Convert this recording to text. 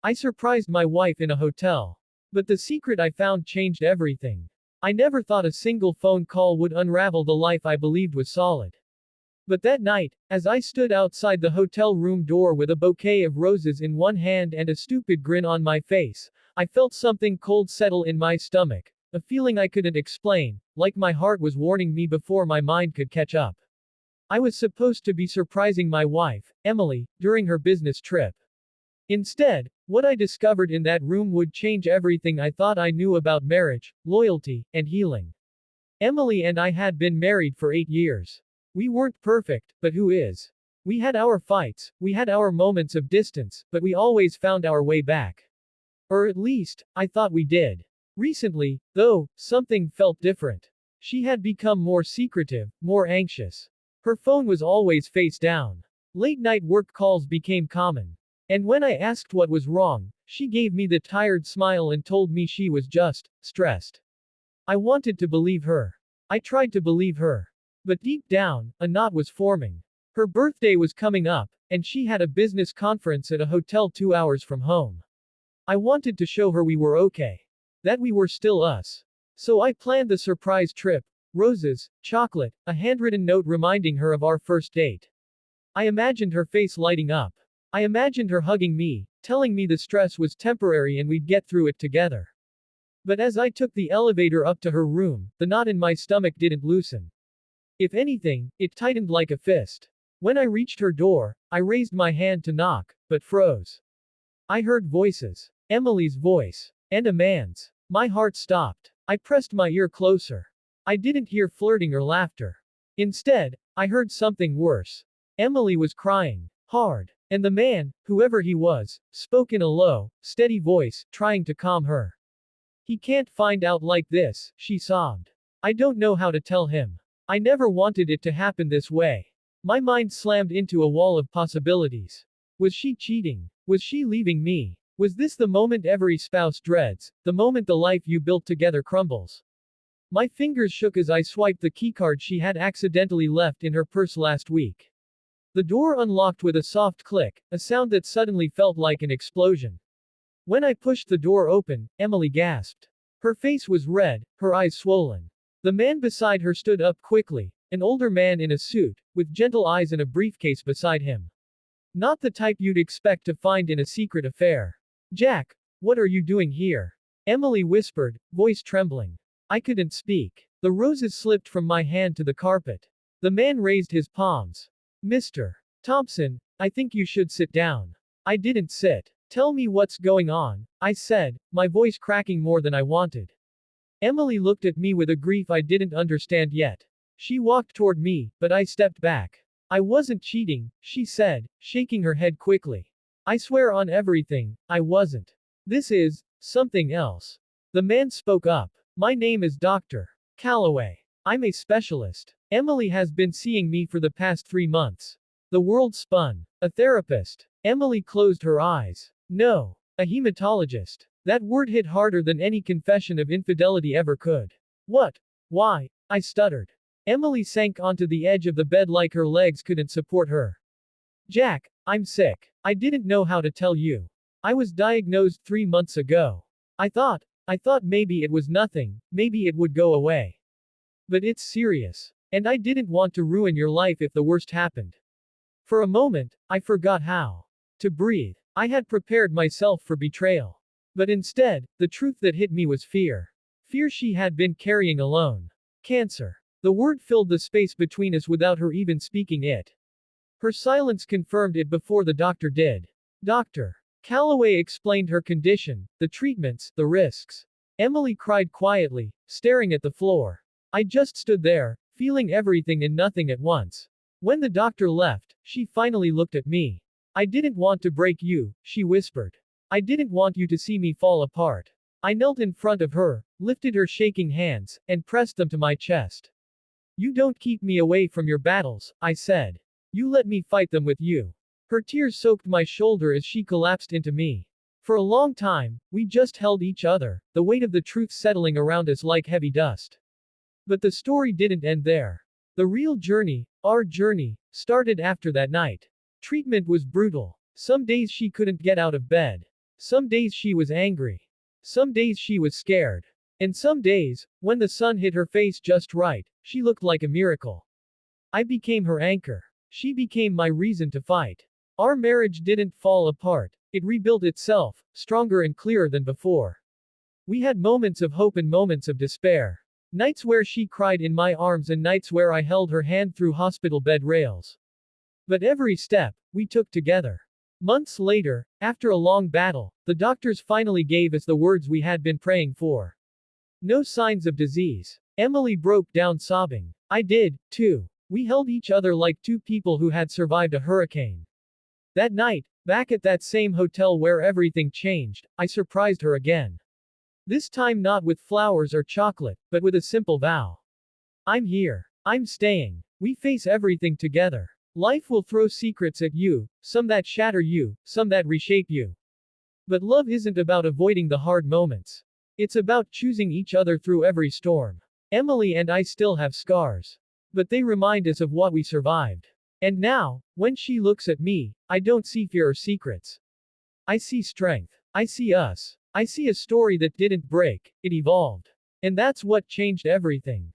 I surprised my wife in a hotel. But the secret I found changed everything. I never thought a single phone call would unravel the life I believed was solid. But that night, as I stood outside the hotel room door with a bouquet of roses in one hand and a stupid grin on my face, I felt something cold settle in my stomach, a feeling I couldn't explain, like my heart was warning me before my mind could catch up. I was supposed to be surprising my wife, Emily, during her business trip. Instead, what I discovered in that room would change everything I thought I knew about marriage, loyalty, and healing. Emily and I had been married for 8 years. We weren't perfect, but who is? We had our fights, we had our moments of distance, but we always found our way back. Or at least, I thought we did. Recently, though, something felt different. She had become more secretive, more anxious. Her phone was always face down. Late night work calls became common. And when I asked what was wrong, she gave me the tired smile and told me she was just stressed. I wanted to believe her. I tried to believe her. But deep down, a knot was forming. Her birthday was coming up, and she had a business conference at a hotel 2 hours from home. I wanted to show her we were okay. That we were still us. So I planned the surprise trip. Roses, chocolate, a handwritten note reminding her of our first date. I imagined her face lighting up. I imagined her hugging me, telling me the stress was temporary and we'd get through it together. But as I took the elevator up to her room, the knot in my stomach didn't loosen. If anything, it tightened like a fist. When I reached her door, I raised my hand to knock, but froze. I heard voices. Emily's voice. And a man's. My heart stopped. I pressed my ear closer. I didn't hear flirting or laughter. Instead, I heard something worse. Emily was crying. Hard. And the man, whoever he was, spoke in a low, steady voice, trying to calm her. He can't find out like this, she sobbed. I don't know how to tell him. I never wanted it to happen this way. My mind slammed into a wall of possibilities. Was she cheating? Was she leaving me? Was this the moment every spouse dreads, the moment the life you built together crumbles? My fingers shook as I swiped the keycard she had accidentally left in her purse last week. The door unlocked with a soft click, a sound that suddenly felt like an explosion. When I pushed the door open, Emily gasped. Her face was red, her eyes swollen. The man beside her stood up quickly, an older man in a suit, with gentle eyes and a briefcase beside him. Not the type you'd expect to find in a secret affair. Jack, what are you doing here? Emily whispered, voice trembling. I couldn't speak. The roses slipped from my hand to the carpet. The man raised his palms. Mr. Thompson, I think you should sit down. I didn't sit. Tell me what's going on, I said, my voice cracking more than I wanted. Emily looked at me with a grief I didn't understand yet. She walked toward me, but I stepped back. I wasn't cheating, she said, shaking her head quickly. I swear on everything, I wasn't. This is something else. The man spoke up. My name is Dr. Calloway. I'm a specialist. Emily has been seeing me for the past 3 months. The world spun. A therapist. Emily closed her eyes. No. A hematologist. That word hit harder than any confession of infidelity ever could. What? Why? I stuttered. Emily sank onto the edge of the bed like her legs couldn't support her. Jack, I'm sick. I didn't know how to tell you. I was diagnosed 3 months ago. I thought maybe it was nothing, maybe it would go away. But it's serious. And I didn't want to ruin your life if the worst happened. For a moment, I forgot how to breathe. I had prepared myself for betrayal. But instead, the truth that hit me was fear. Fear she had been carrying alone. Cancer. The word filled the space between us without her even speaking it. Her silence confirmed it before the doctor did. Dr. Calloway explained her condition, the treatments, the risks. Emily cried quietly, staring at the floor. I just stood there, feeling everything and nothing at once. When the doctor left, she finally looked at me. I didn't want to break you, she whispered. I didn't want you to see me fall apart. I knelt in front of her, lifted her shaking hands, and pressed them to my chest. You don't keep me away from your battles, I said. You let me fight them with you. Her tears soaked my shoulder as she collapsed into me. For a long time, we just held each other, the weight of the truth settling around us like heavy dust. But the story didn't end there. The real journey, our journey, started after that night. Treatment was brutal. Some days she couldn't get out of bed. Some days she was angry. Some days she was scared. And some days, when the sun hit her face just right, she looked like a miracle. I became her anchor. She became my reason to fight. Our marriage didn't fall apart. It rebuilt itself, stronger and clearer than before. We had moments of hope and moments of despair. Nights where she cried in my arms and nights where I held her hand through hospital bed rails. But every step, we took together. Months later, after a long battle, the doctors finally gave us the words we had been praying for. No signs of disease. Emily broke down sobbing. I did, too. We held each other like two people who had survived a hurricane. That night, back at that same hotel where everything changed, I surprised her again. This time not with flowers or chocolate, but with a simple vow. I'm here. I'm staying. We face everything together. Life will throw secrets at you, some that shatter you, some that reshape you. But love isn't about avoiding the hard moments. It's about choosing each other through every storm. Emily and I still have scars. But they remind us of what we survived. And now, when she looks at me, I don't see fear or secrets. I see strength. I see us. I see a story that didn't break, it evolved. And that's what changed everything.